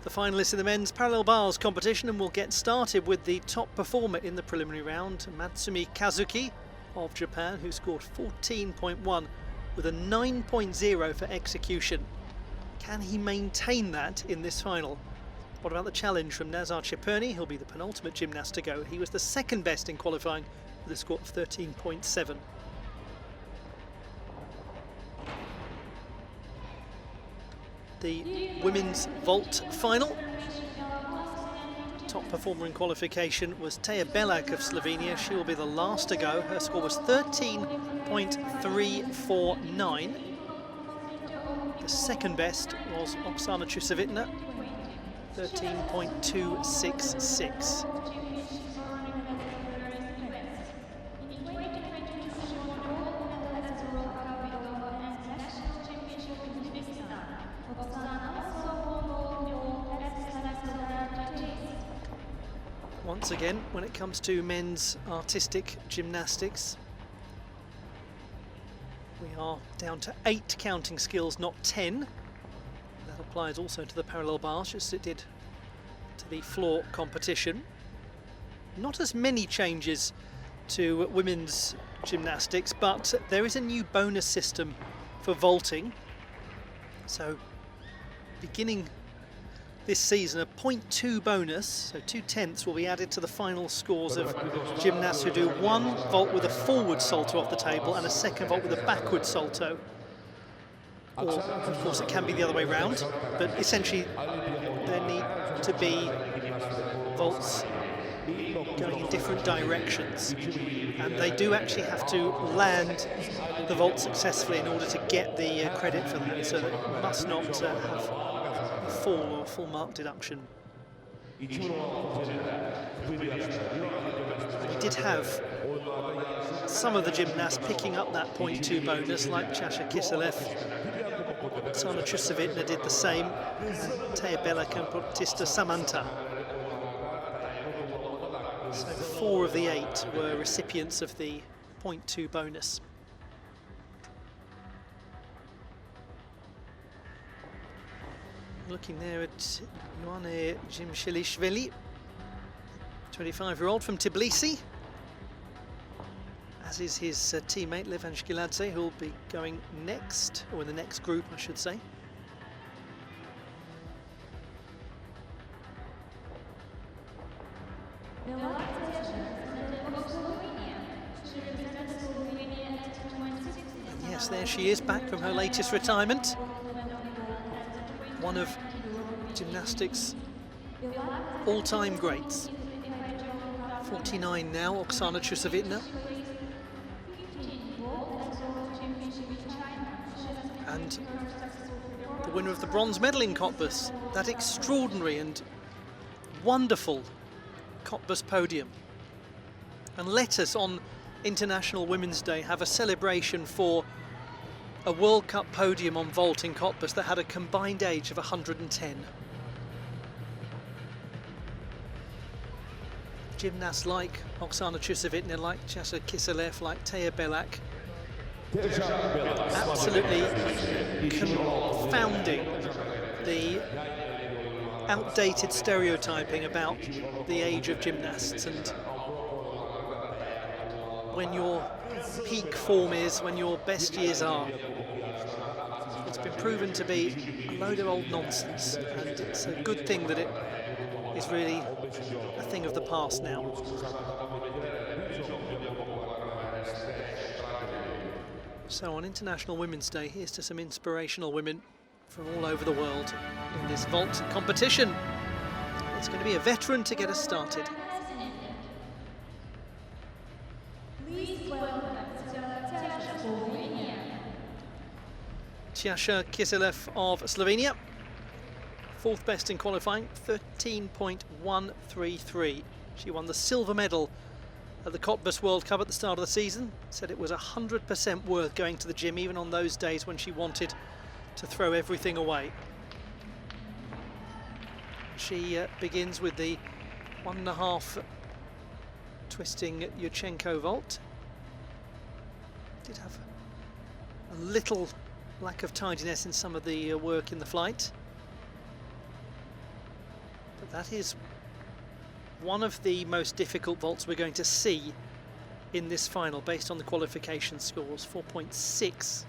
The finalists in the men's parallel bars competition, and we'll get started with the top performer in the preliminary round, Matsumi Kazuki of Japan, who scored 14.1 with a 9.0 for execution. Can he maintain that in this final? What about the challenge from Nazar Chipurni? He'll be the penultimate gymnast to go. He was the second best in qualifying with a score of 13.7. The women's vault final. Top performer in qualification was Teja Belak of Slovenia. She will be the last to go. Her score was 13.349. The second best was Oksana Chusevitna, 13.266. Once again, when it comes to men's artistic gymnastics, we are down to 8 counting skills, not 10. That applies also to the parallel bars, just as it did to the floor competition. Not as many changes to women's gymnastics, but there is a new bonus system for vaulting. So, beginning this season, a 0.2 bonus, so 2/10 will be added to the final scores of gymnasts who do one vault with a forward salto off the table and a second vault with a backward salto. Or, of course, it can be the other way round, but essentially there need to be vaults going in different directions. And they do actually have to land the vault successfully in order to get the credit for that, so they must not have fall or full mark deduction. We did have some of the gymnasts picking up that 0.2 bonus, like Chasha Kiselev. Oksana Chusevitna did the same, and Teja Belak and Baptista Samanta. So 4 of the 8 were recipients of the 0.2 bonus. Looking there at Ioane Jimshilishvili, 25-year-old from Tbilisi, as is his teammate Levan Shkiladze, who will be going next, or in the next group, I should say. And yes, there she is, back from her latest retirement. One of gymnastics' all-time greats. 49 now, Oksana Chusevitna. And the winner of the bronze medal in Cottbus, that extraordinary and wonderful Cottbus podium. And let us, on International Women's Day, have a celebration for a World Cup podium on vault in Cottbus that had a combined age of 110. Gymnasts like Oksana Chusevitna, like Chasha Kiselev, like Teja Belak, absolutely confounding the outdated stereotyping about the age of gymnasts, and when your peak form is, when your best years are. It's been proven to be a load of old nonsense, and it's a good thing that it is really a thing of the past now. So on International Women's Day, here's to some inspirational women from all over the world in this vault competition. It's going to be a veteran to get us started. Chasha Kiselev of Slovenia, 4th best in qualifying, 13.133. She won the silver medal at the Cottbus World Cup at the start of the season. Said it was 100% worth going to the gym, even on those days when she wanted to throw everything away. She begins with the 1.5 twisting Yurchenko vault. Did have a little lack of tidiness in some of the work in the flight. But that is one of the most difficult vaults we're going to see in this final, based on the qualification scores. 4.6.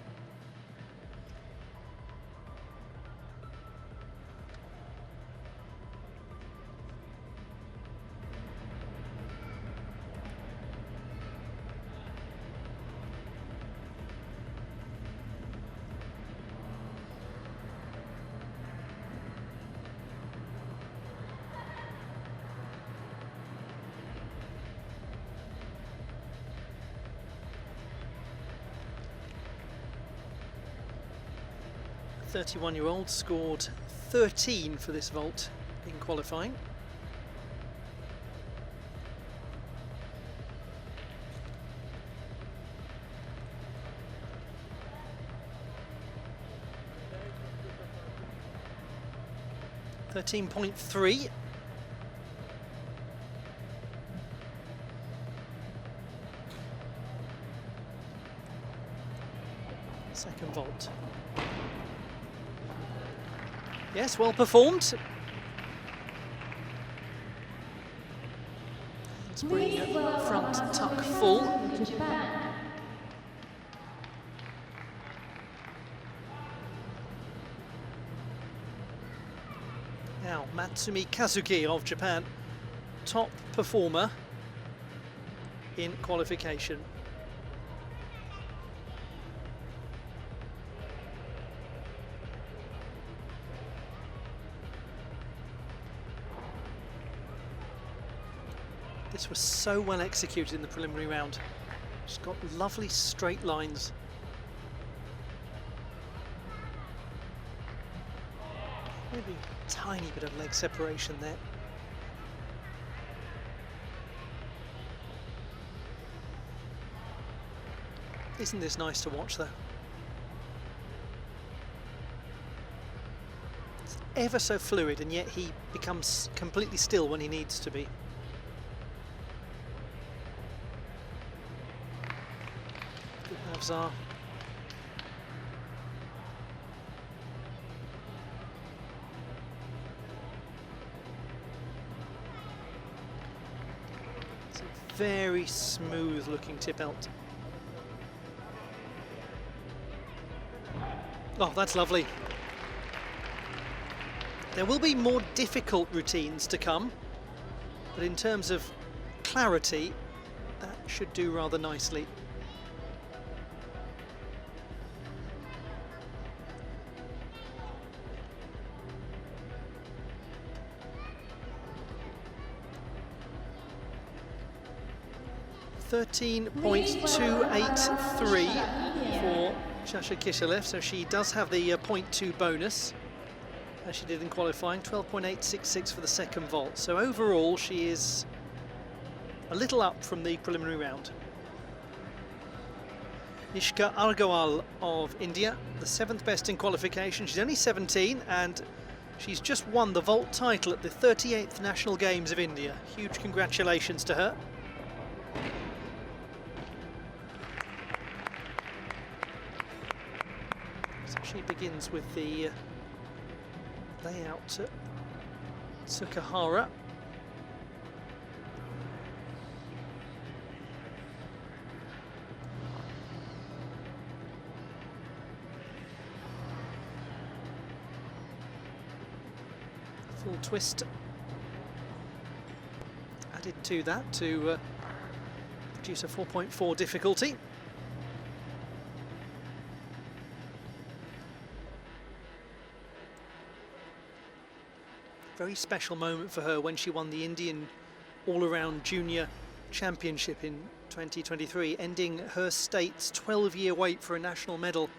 The 31-year-old scored 13 for this vault in qualifying. .3. Second vault. Yes, well performed. Let's bring front tuck full. Now, Matsumi Kazuki of Japan, top performer in qualification. This was so well executed in the preliminary round. She's got lovely straight lines. Maybe a tiny bit of leg separation there. Isn't this nice to watch though? It's ever so fluid, and yet he becomes completely still when he needs to be. Are. It's a very smooth looking tip out. Oh, that's lovely. There will be more difficult routines to come, but in terms of clarity, that should do rather nicely. .283 for Shasha Kiselev, so she does have the 0.2 bonus, as she did in qualifying. 12.866 for the second vault. So overall, she is a little up from the preliminary round. Ishka Argawal of India, the 7th best in qualification. She's only 17, and she's just won the vault title at the 38th National Games of India. Huge congratulations to her. She begins with the layout at Tsukahara. Full twist added to that to produce a 4.4 difficulty. Very special moment for her when she won the Indian all-around junior championship in 2023, ending her state's 12-year wait for a national medal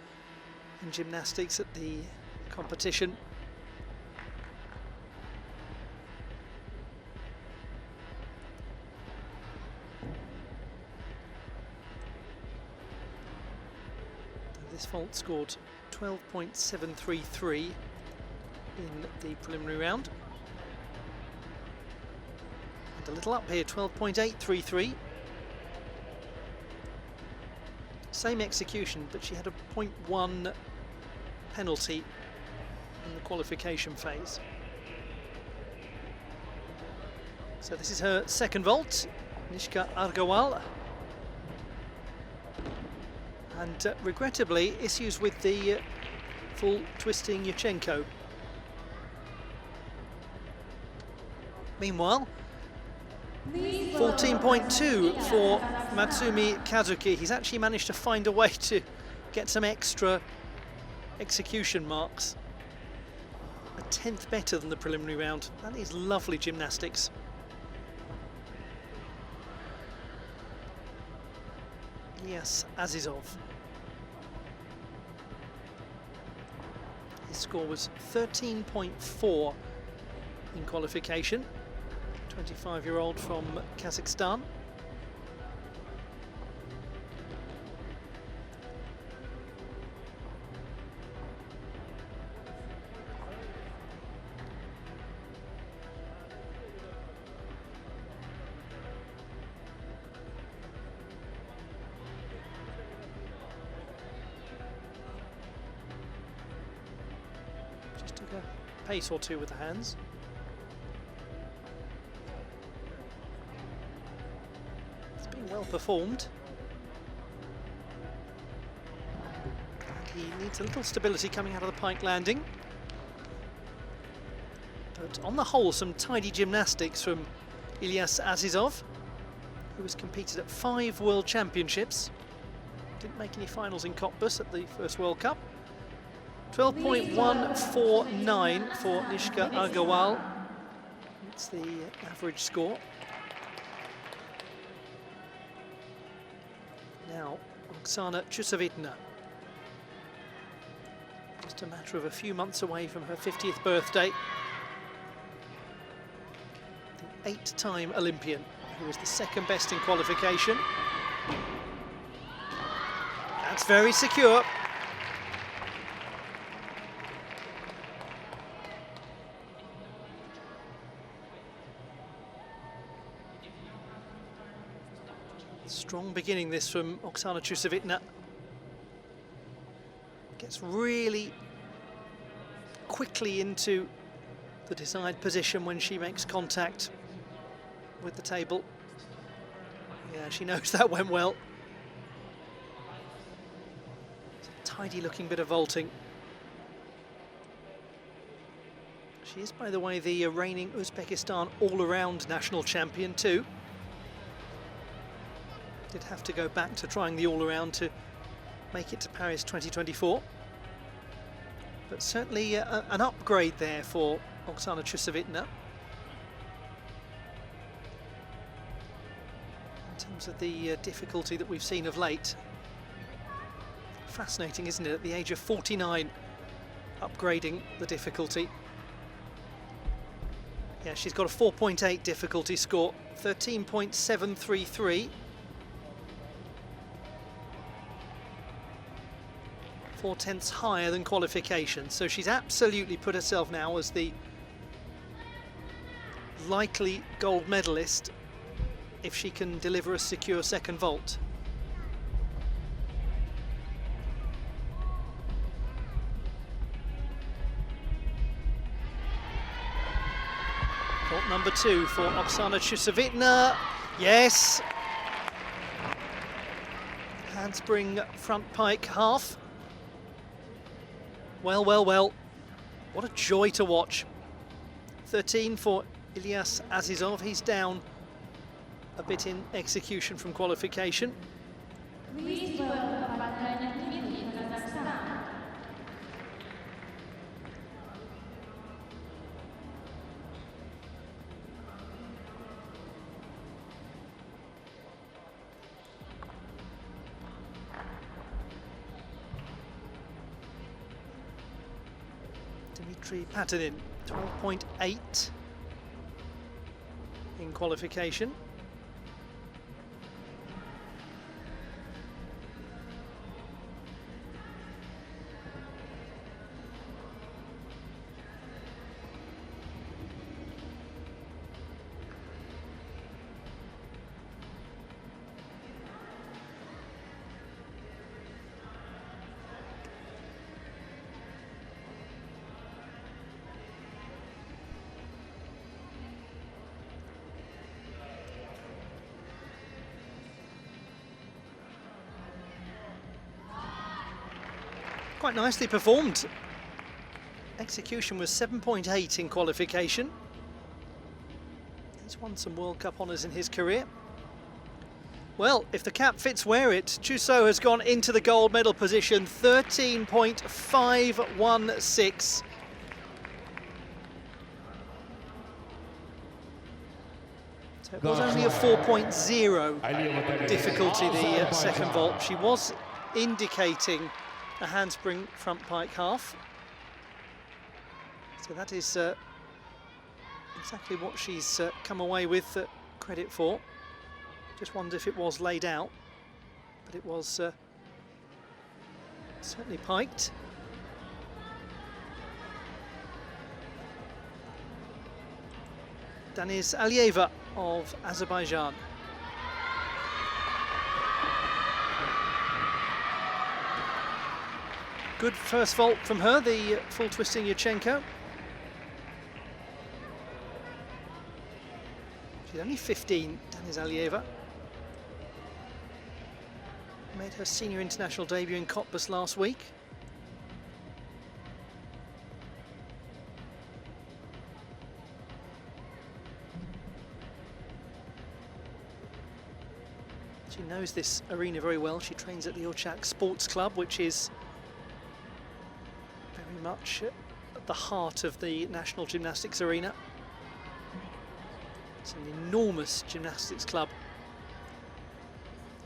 in gymnastics at the competition. This vault scored 12.733 in the preliminary round. And a little up here, 12.833. Same execution, but she had a 0.1 penalty in the qualification phase. So this is her second vault, Nishka Argawal. And regrettably, issues with the full twisting Yurchenko. Meanwhile, 14.2 for Matsumi Kazuki. He's actually managed to find a way to get some extra execution marks. A 10th better than the preliminary round. That is lovely gymnastics. Yes, Azizov. His score was 13.4 in qualification. 25-year-old from Kazakhstan. Just took a pace or two with the hands. Well performed. He needs a little stability coming out of the pike landing. But on the whole, some tidy gymnastics from Ilyas Azizov, who has competed at 5 World Championships. Didn't make any finals in Cottbus at the first World Cup. 12.149 for Nishka Argawal. That's the average score. Now, Oksana Chusovitna. Just a matter of a few months away from her 50th birthday. The 8-time Olympian, who was the second best in qualification. That's very secure. Strong beginning this from Oksana Chusovitna. Gets really quickly into the desired position when she makes contact with the table. Yeah, she knows that went well. It's a tidy looking bit of vaulting. She is, by the way, the reigning Uzbekistan all-around national champion too. Did have to go back to trying the all-around to make it to Paris 2024. But certainly an upgrade there for Oksana Chusovitna. In terms of the difficulty that we've seen of late. Fascinating, isn't it, at the age of 49, upgrading the difficulty. Yeah, she's got a 4.8 difficulty score, 13.733. 4/10 higher than qualification, so she's absolutely put herself now as the likely gold medalist if she can deliver a secure second vault. Vault number 2 for Oksana Chusovitna. Yes. Handspring front pike half. Well, well, well, what a joy to watch. 13 for Ilyas Azizov. He's down a bit in execution from qualification. Please welcome Kazakhstan. Dmitry Patanin, 12.8 in qualification. Quite nicely performed. Execution was 7.8 in qualification. He's won some World Cup honours in his career. Well, if the cap fits wear it, Chusou has gone into the gold medal position, 13.516. So it was only a 4.0 difficulty, the second vault. She was indicating a handspring front pike half. So that is exactly what she's come away with credit for. Just wondered if it was laid out, but it was certainly piked. Deniz Aliyeva of Azerbaijan. Good first vault from her, the full twisting Yurchenko. She's only 15, Deniz Aliyeva. Made her senior international debut in Cottbus last week. She knows this arena very well. She trains at the Orchak Sports Club, which is very much at the heart of the national gymnastics arena. It's an enormous gymnastics club.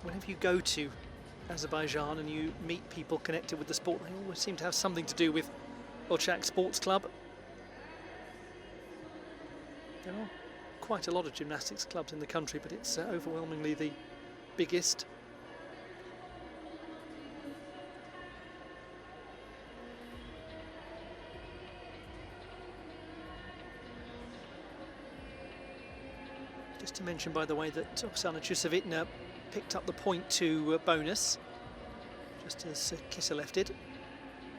Whenever you go to Azerbaijan and you meet people connected with the sport, they always seem to have something to do with Orchak Sports Club. There are quite a lot of gymnastics clubs in the country, but it's overwhelmingly the biggest. Just to mention, by the way, that Oksana Chusovitna picked up the .2 bonus, just as Kiselev did.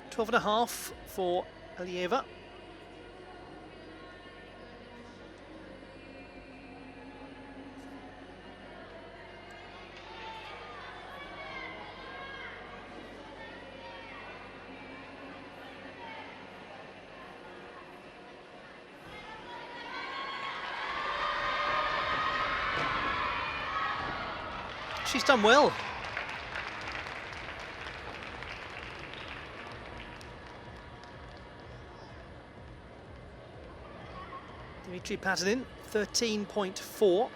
12.5 for Aliyeva. She's done well. Dmitry Patanin, 13.4.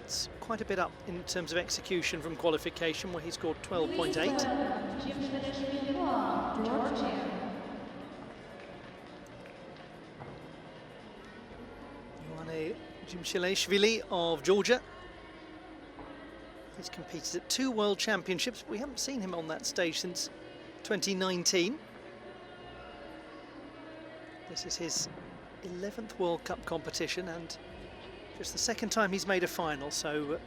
That's quite a bit up in terms of execution from qualification, where he scored 12.8. Jimshilashvili of Georgia. He's competed at 2 World Championships. We haven't seen him on that stage since 2019. This is his 11th World Cup competition and just the second time he's made a final, so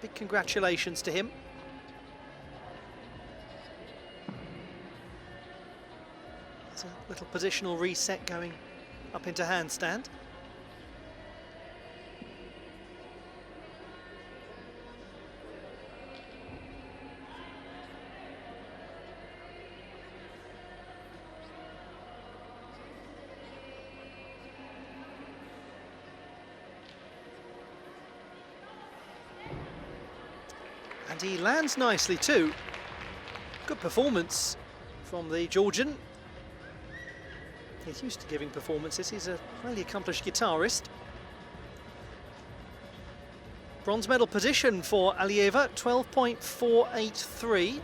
big congratulations to him. There's a little positional reset going up into handstand. And he lands nicely too. Good performance from the Georgian. He's used to giving performances. He's a highly accomplished guitarist. Bronze medal position for Aliyeva, 12.483.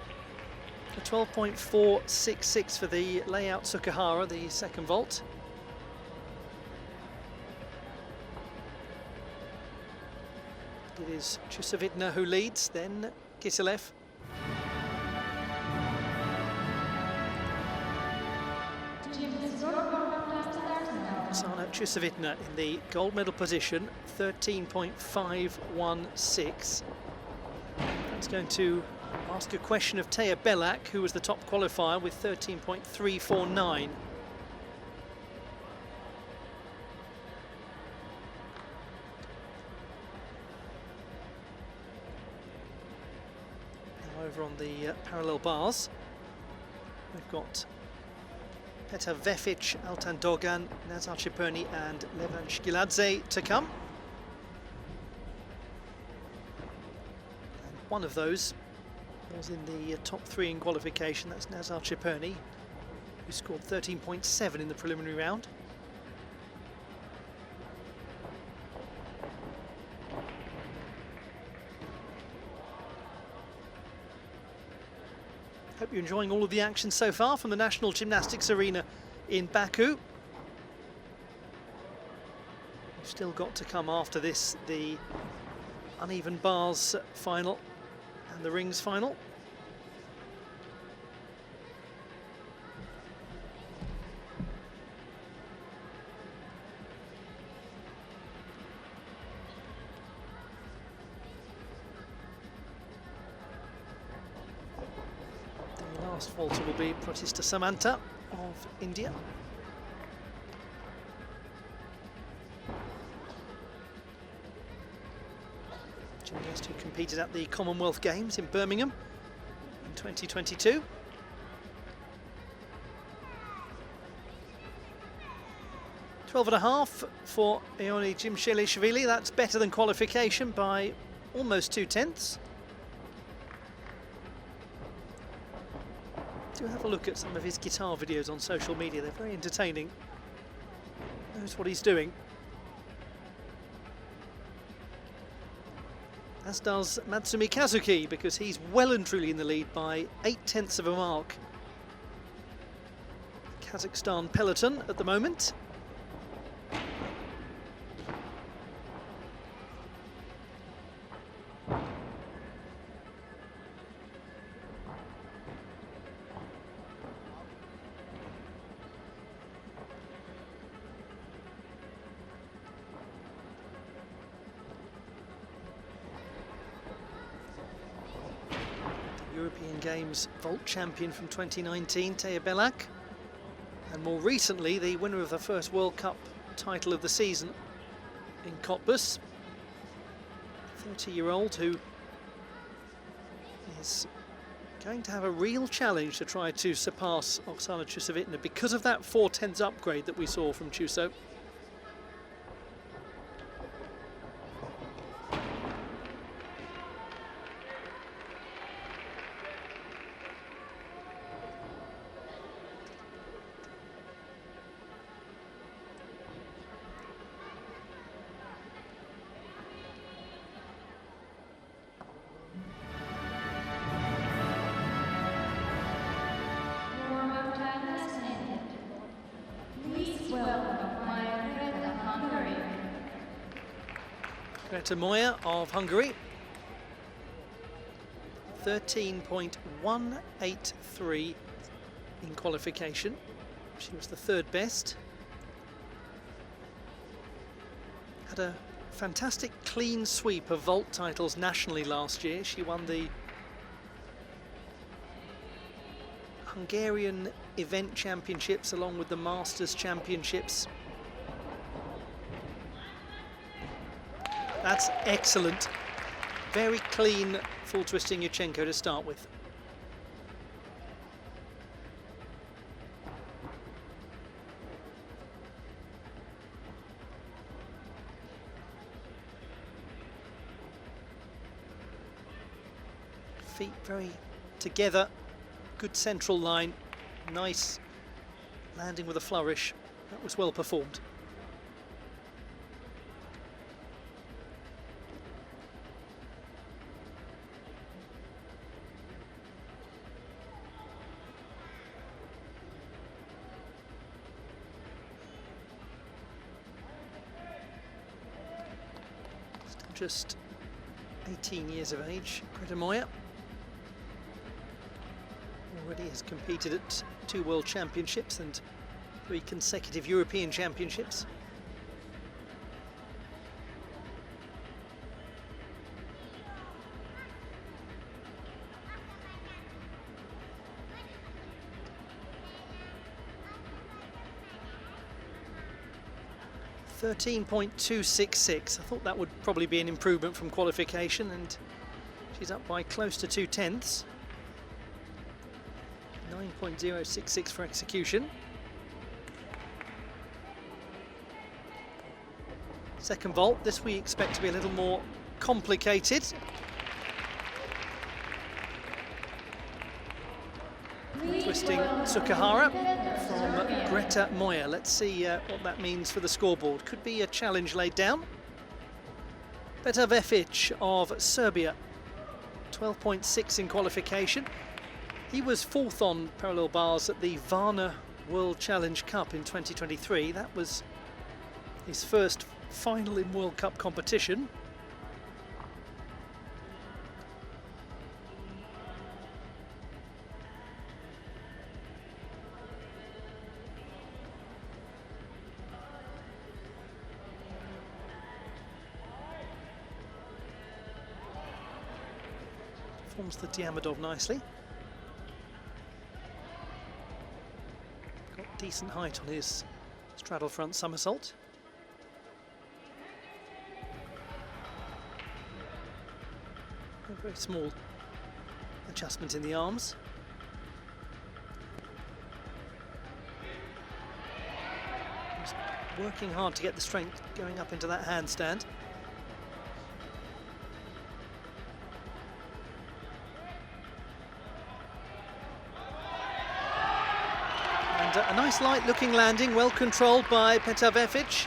12.466 for the layout Sukahara, the second vault. It is Chusovitna who leads, then Kiselev. Oksana Chusovitna in the gold medal position, 13.516. That's going to ask a question of Teja Belak, who was the top qualifier with 13.349. the parallel bars. We've got Petr Vefic, Altan Dogan, Nazar Ciperni and Levan Shkiladze to come. And one of those was in the top 3 in qualification. That's Nazar Ciperni, who scored 13.7 in the preliminary round. Hope you're enjoying all of the action so far from the National Gymnastics Arena in Baku. We've still got to come after this the uneven bars final and the rings final. Last vaulter will be Pratista Samanta of India. Gymnast who competed at the Commonwealth Games in Birmingham in 2022. .12.5 for Ioni Jimshelishvili. That's better than qualification by almost 2/10. Do have a look at some of his guitar videos on social media. They're very entertaining. Knows what he's doing. As does Matsumi Kazuki, because he's well and truly in the lead by 0.8 of a mark. Kazakhstan peloton at the moment. European Games vault champion from 2019, Teja Belak, and more recently the winner of the first World Cup title of the season in Cottbus, 30-year-old who is going to have a real challenge to try to surpass Oksana Chusovitna because of that 0.4 upgrade that we saw from Chuso. Greta Moya of Hungary, 13.183 in qualification. She was the 3rd best. Had a fantastic clean sweep of vault titles nationally last year. She won the Hungarian event championships along with the Masters championships. That's excellent. Very clean full twisting Yurchenko to start with. Feet very together, good central line, nice landing with a flourish. That was well performed. Just 18 years of age, Greta Moya. Already has competed at 2 World Championships and 3 consecutive European Championships. .266. I thought that would probably be an improvement from qualification, and she's up by close to 2/10. 9.066 for execution. Second vault, this we expect to be a little more complicated. Twisting Tsukahara from Greta Moya. Let's see what that means for the scoreboard. Could be a challenge laid down. Petar Vefic of Serbia, 12.6 in qualification. He was fourth on parallel bars at the Varna World Challenge Cup in 2023. That was his first final in World Cup competition. Forms the Diamondov nicely. Got decent height on his straddle front somersault. A very small adjustment in the arms. Just working hard to get the strength going up into that handstand. And a nice light looking landing, well controlled by Petar Vefic.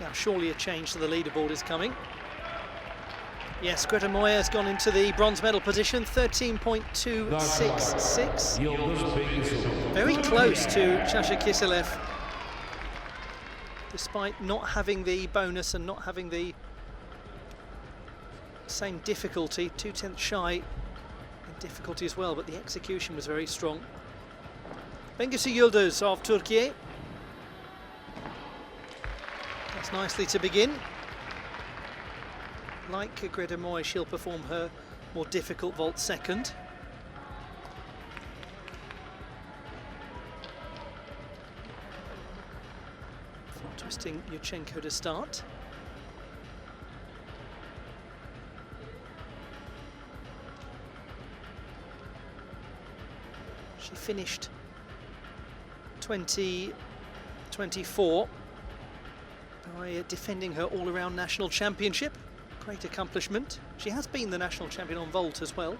Now surely a change to the leaderboard is coming. Yes, Greta Moya has gone into the bronze medal position, 13.266. Very close to Chasha Kiselev, despite not having the bonus and not having the same difficulty, 2/10 shy in difficulty as well, but the execution was very strong. Bengüsü Yıldız of Turkey. That's nicely to begin. Like Greta Moya, she'll perform her more difficult vault second. Twisting Yurchenko to start. She finished 2024 by defending her all-around national championship. Great accomplishment. She has been the national champion on vault as well.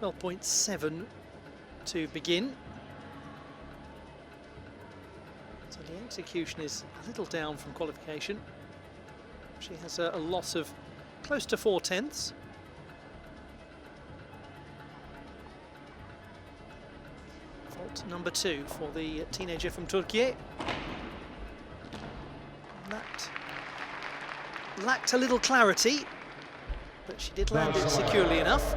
.7 to begin. So the execution is a little down from qualification. She has a loss of close to 4/10. Fault number 2 for the teenager from Turkey. That lacked a little clarity, but she did land it securely enough.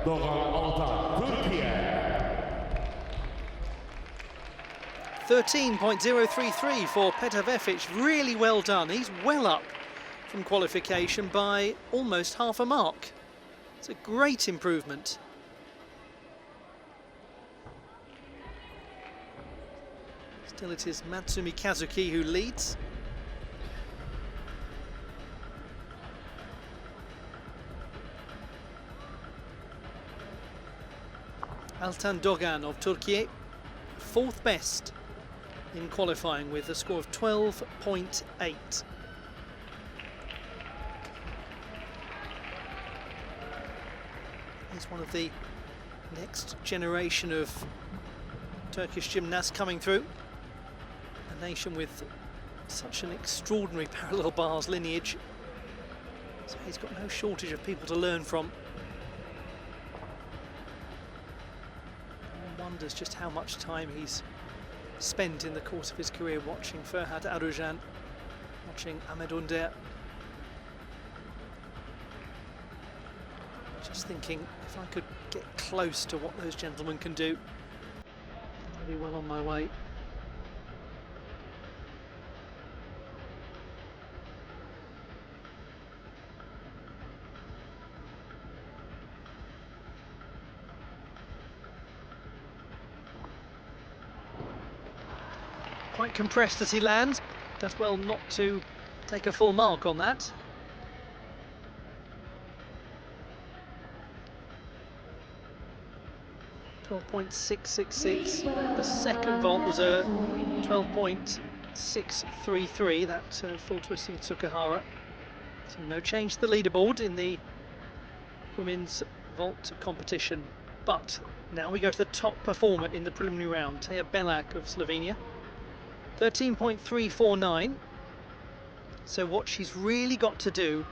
13.033 for Petar Vefic, really well done. He's well up from qualification by almost half a mark. It's a great improvement. Still it is Matsumi Kazuki who leads. Altan Dogan of Turkey, fourth best in qualifying with a score of 12.8. He's one of the next generation of Turkish gymnasts coming through. A nation with such an extraordinary parallel bars lineage. So he's got no shortage of people to learn from. Wonders just how much time he's spent in the course of his career watching Ferhat Arujan, watching Ahmed Under. Just thinking if I could get close to what those gentlemen can do, I'd be well on my way. Quite compressed as he lands. Does well not to take a full mark on that. .666. The second vault was a 12.633. That full twisting Tsukahara. So no change to the leaderboard in the women's vault competition. But now we go to the top performer in the preliminary round, Teja Belak of Slovenia. 13.349. So what she's really got to do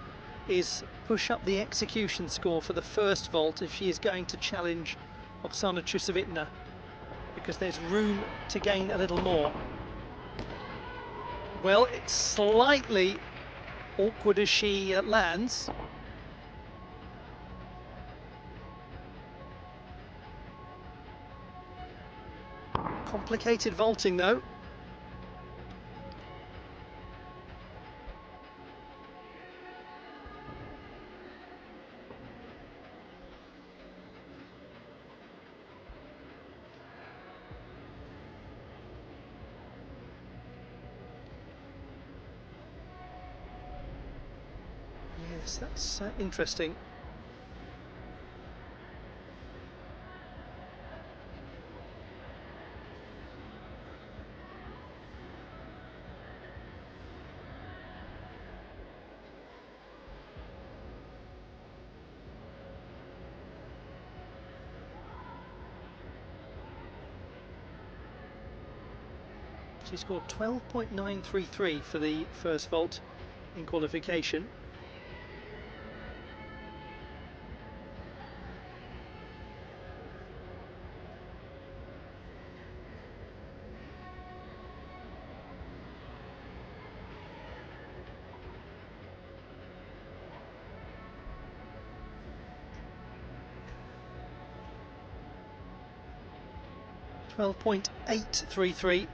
is push up the execution score for the first vault if she is going to challenge Oksana Chusevitna, because there's room to gain a little more. Well, it's slightly awkward as she lands. Complicated vaulting though. Yes, that's interesting. She scored 12.933 for the first vault in qualification. .833.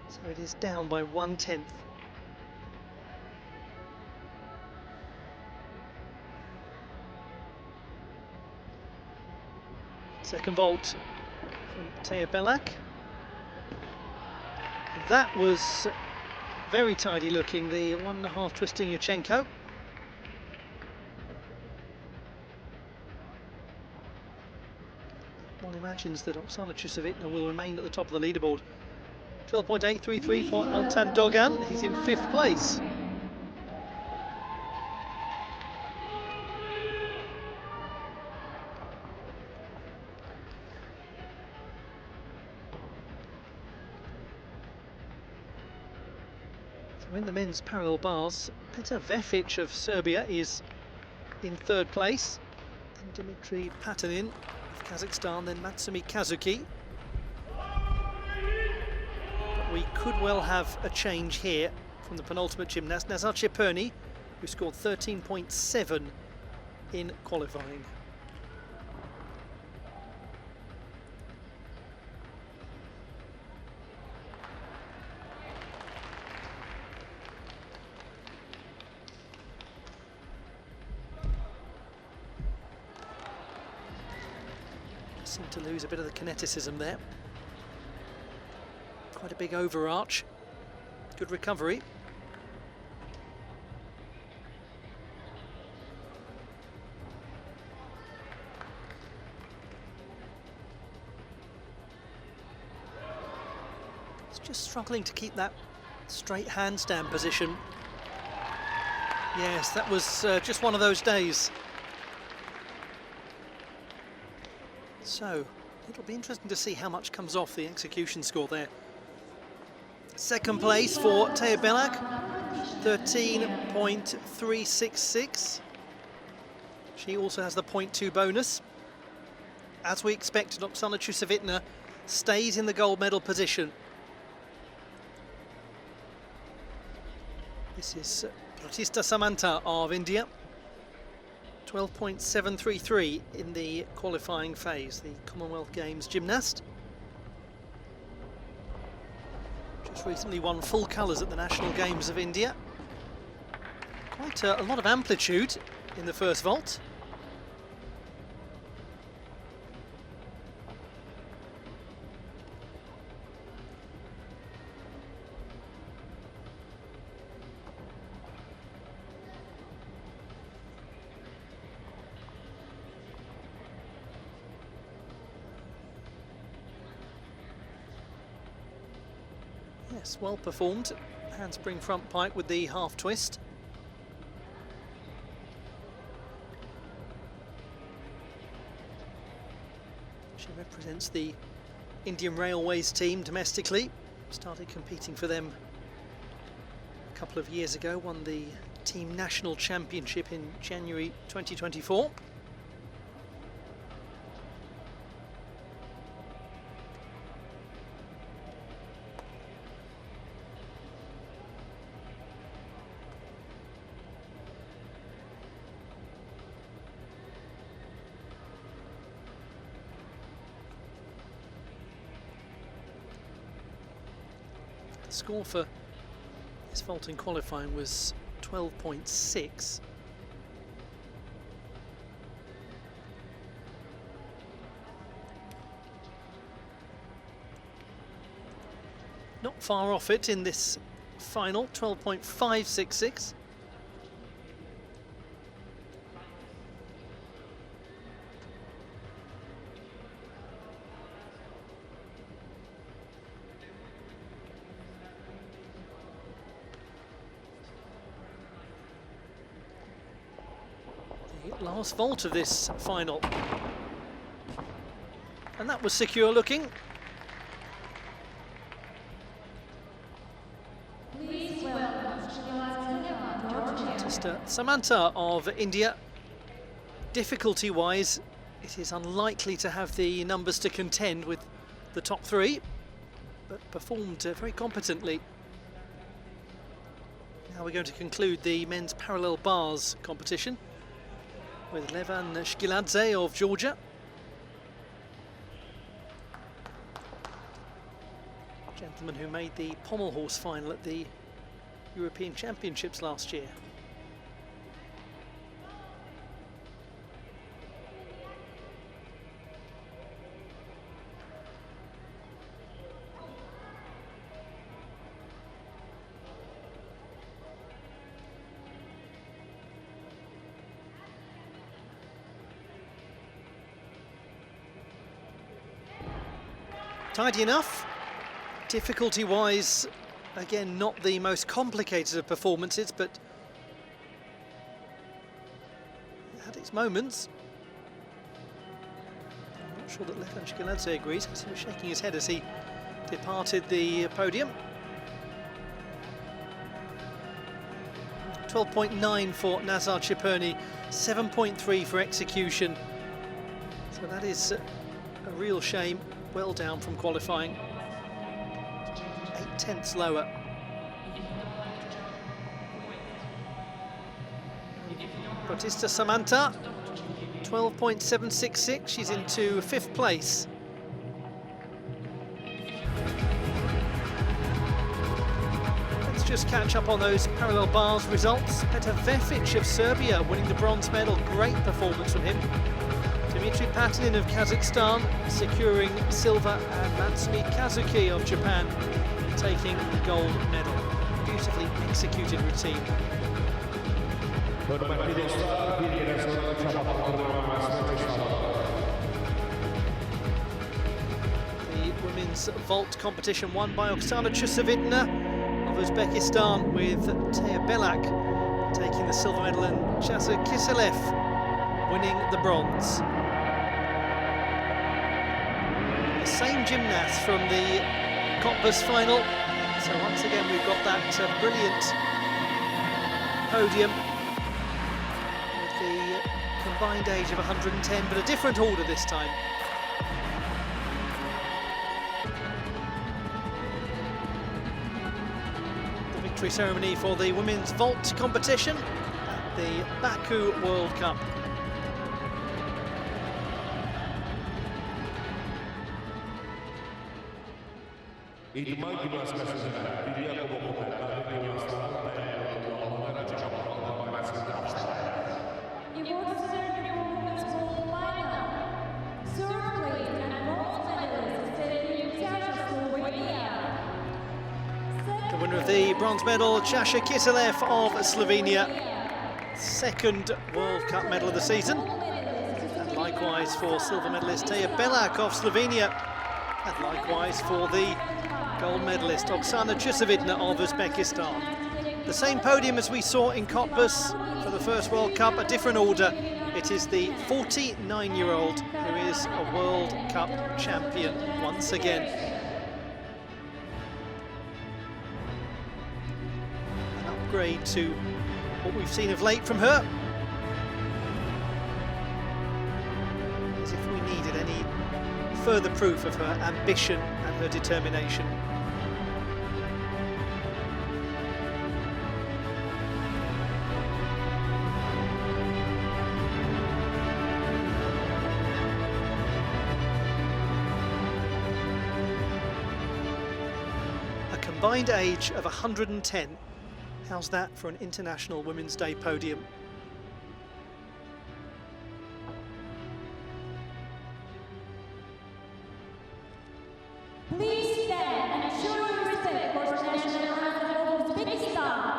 So it is down by 1/10. Second vault from Teja Belak. That was very tidy looking, the 1.5 twisting Yurchenko. One imagines that Oksana Chusevitna will remain at the top of the leaderboard. 12.833 for Altan Dogan. He's in 5th place. So in the men's parallel bars, Petar Vefic of Serbia is in 3rd place. Then Dimitri Patanin of Kazakhstan, then Matsumi Kazuki. We could well have a change here from the penultimate gymnast, Nazar Cheperny, who scored 13.7 in qualifying. Seemed to lose a bit of the kineticism there. Quite a big overarch. Good recovery. It's just struggling to keep that straight handstand position. Yes, that was just one of those days. So, it'll be interesting to see how much comes off the execution score there. Second place for Teja Belak, 13.366. She also has the 0.2 bonus. As we expected, Oksana Chusevitna stays in the gold medal position. This is Bautista Samanta of India. 12.733 in the qualifying phase, the Commonwealth Games gymnast. Just recently won full colours at the National Games of India. Quite a lot of amplitude in the first vault. Yes, well performed. Handspring front pike with the half twist. She represents the Indian Railways team domestically. Started competing for them a couple of years ago, won the Team National Championship in January 2024. The score for this vault in qualifying was 12.6. Not far off it in this final, 12.566. Last vault of this final, and that was secure looking. Bautista Samanta of India. Difficulty wise, it is unlikely to have the numbers to contend with the top three, but performed very competently. Now we're going to conclude the men's parallel bars competition with Levan Shkiladze of Georgia. Gentleman who made the pommel horse final at the European Championships last year. Tidy enough. Difficulty-wise, again, not the most complicated of performances, but it had its moments. I'm not sure that Levan Shkiladze agrees, because he was shaking his head as he departed the podium. 12.9 for Nazar Chipurni, 7.3 for execution. So that is a real shame. Well down from qualifying, 0.8 lower. Bautista Samanta, 12.766, she's into 5th place. Let's just catch up on those parallel bars results. Petr Vefic of Serbia winning the bronze medal, great performance from him. Dmitry Patinin of Kazakhstan securing silver, and Matsumi Kazuki of Japan taking the gold medal. Beautifully executed routine. The women's vault competition won by Oksana Chusovitina of Uzbekistan, with Teya Belak taking the silver medal and Chasa Kiselev winning the bronze. Same gymnast from the Cottbus final, so once again we've got that brilliant podium with the combined age of 110, but a different order this time. celebratory ceremony for the women's vault competition at the Baku World Cup. The winner of the bronze medal, Chasha Kitelev of Slovenia, second World Cup medal of the season. And likewise for silver medalist Teja Belak of Slovenia, and likewise for the gold medalist Oksana Chusovitina of Uzbekistan. The same podium as we saw in Cottbus for the first World Cup, a different order. It is the 49-year-old who is a World Cup champion once again. An upgrade to what we've seen of late from her. As if we needed any further proof of her ambition and her determination. A combined age of 110. How's that for an International Women's Day podium? Please stand and show your respect for the national anthem of Uzbekistan.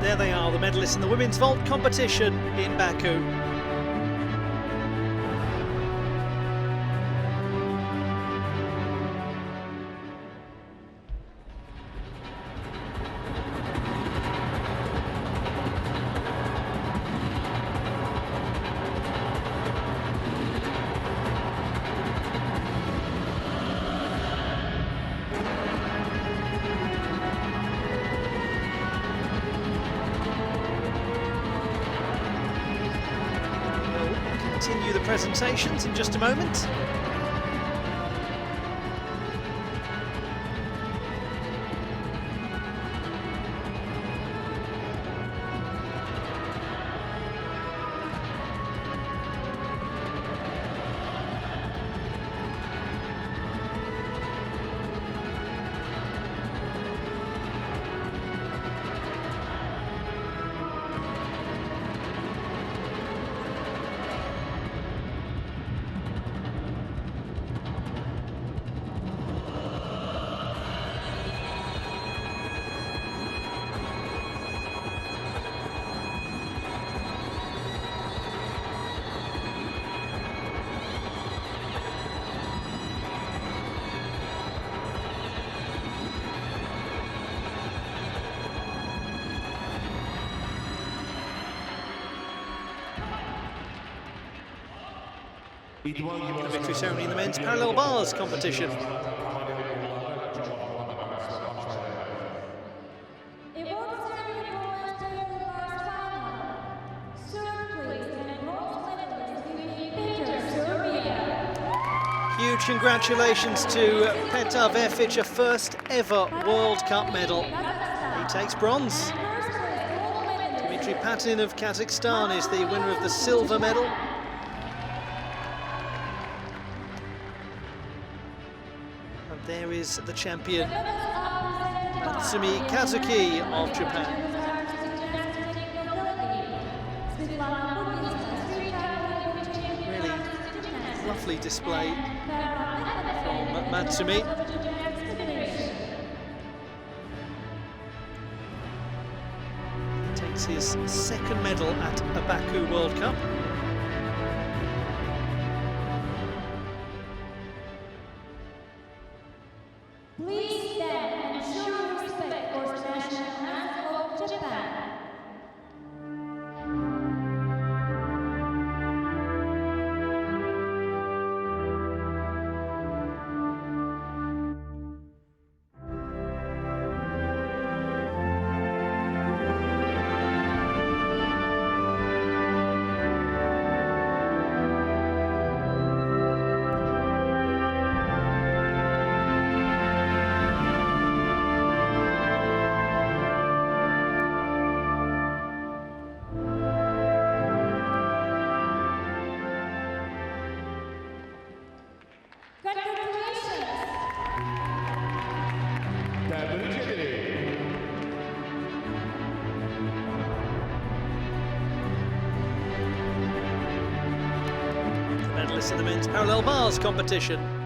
There they are, the medalists in the women's vault competition in Baku. Continue the presentations in just a moment. The victory ceremony in the men's parallel bars competition. Huge congratulations to Petar Vefic, a first ever World Cup medal. He takes bronze. Dmitry Patin of Kazakhstan is the winner of the silver medal. And there is the champion, Natsumi Kazuki of Japan. Really lovely display from Natsumi. It's his second medal at a Baku World Cup. Please stand and show your respect for the national anthem of Japan. The medalist in the men's parallel bars competition.